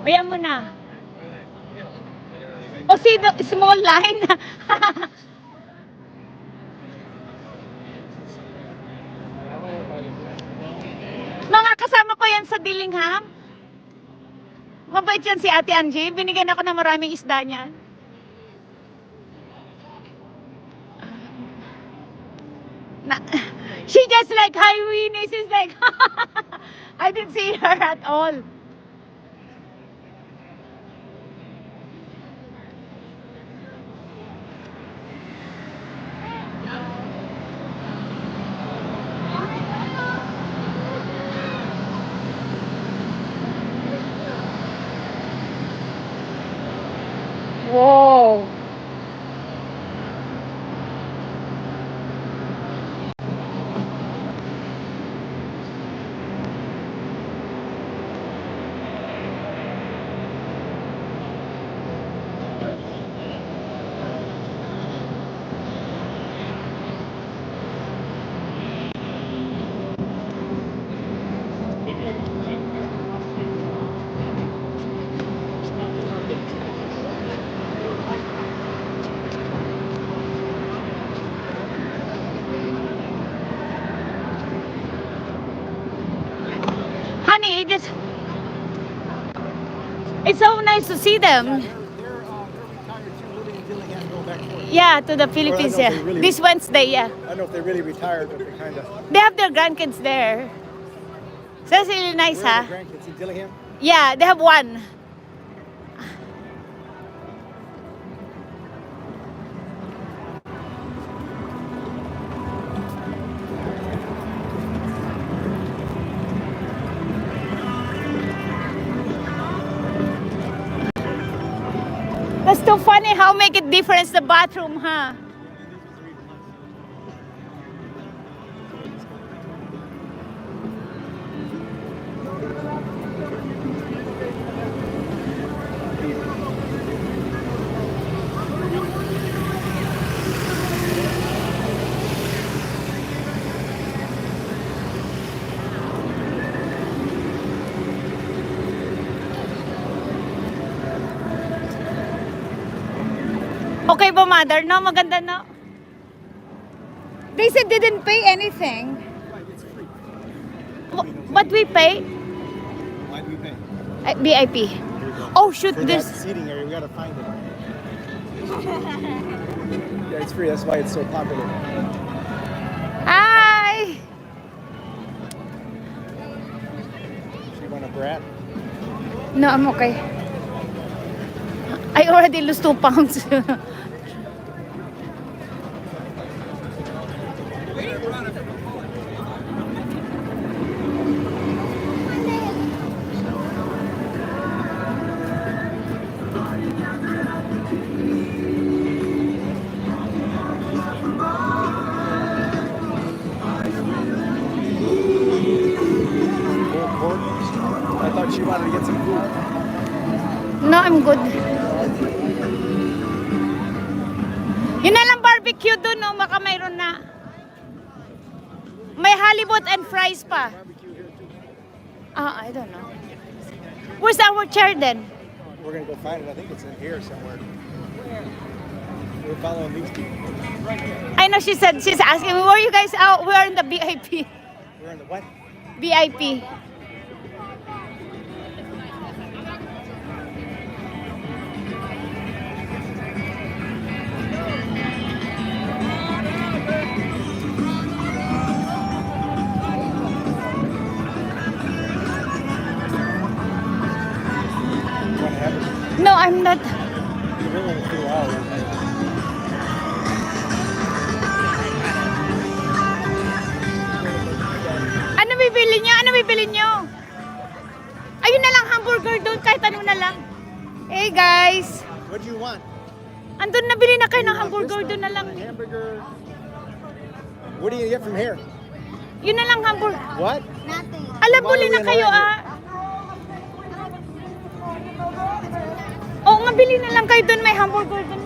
Ayan mo na. O see the small line? Mga kasama ko yan sa Dillingham. Mabait yan si Ate Angie. Binigyan ako ng maraming isda niyan. She just like, hi Winnie. She's like, I didn't see her at all. Whoa. Honey, it's so nice to see them. They're retired too, living in Dillingham, going back forth. Yeah, to the Philippines, Well, I yeah. know they really- This Wednesday, yeah. I don't know if they're really retired, but they kind of. They have their grandkids there. So that's really nice, Where are huh? the grandkids in Dillingham? Yeah, they have one. That's so funny how make it difference the bathroom, huh? Okay ba, mother? No, maganda no. They said they didn't pay anything. Right, it's free. But we pay Why do we pay? VIP. Oh shoot, For that there's seating area, we gotta find it. Yeah, it's free. That's why it's so popular. Hi. You want a brat? No, I'm okay. I already lost 2 pounds. Pulled pork. I thought she wanted to get some food. No, I'm good. Yun na lang barbecue doon, no? Baka mayroon na. May halibut and fries pa. Barbecue here too. I don't know. Where's our chair then? We're gonna go find it. I think it's in here somewhere. We're following these people. I know she's asking me, where are you guys out? We are in the VIP. We're in the what? VIP. You wanna have it? No, I'm not. We're only 2 hours. Ano bibili niyo? Ano bibili niyo? Ayun na lang, hamburger doon, kahit ano na lang. Hey guys, What do you want? andun na bili na kayo ng You want hamburger this doon na lang. Hamburger. What do you get from here? Yun na lang hamburger. What? Alam, Why buli are we na in kayo line ah. Oo, nga bili na lang kayo doon, may hamburger doon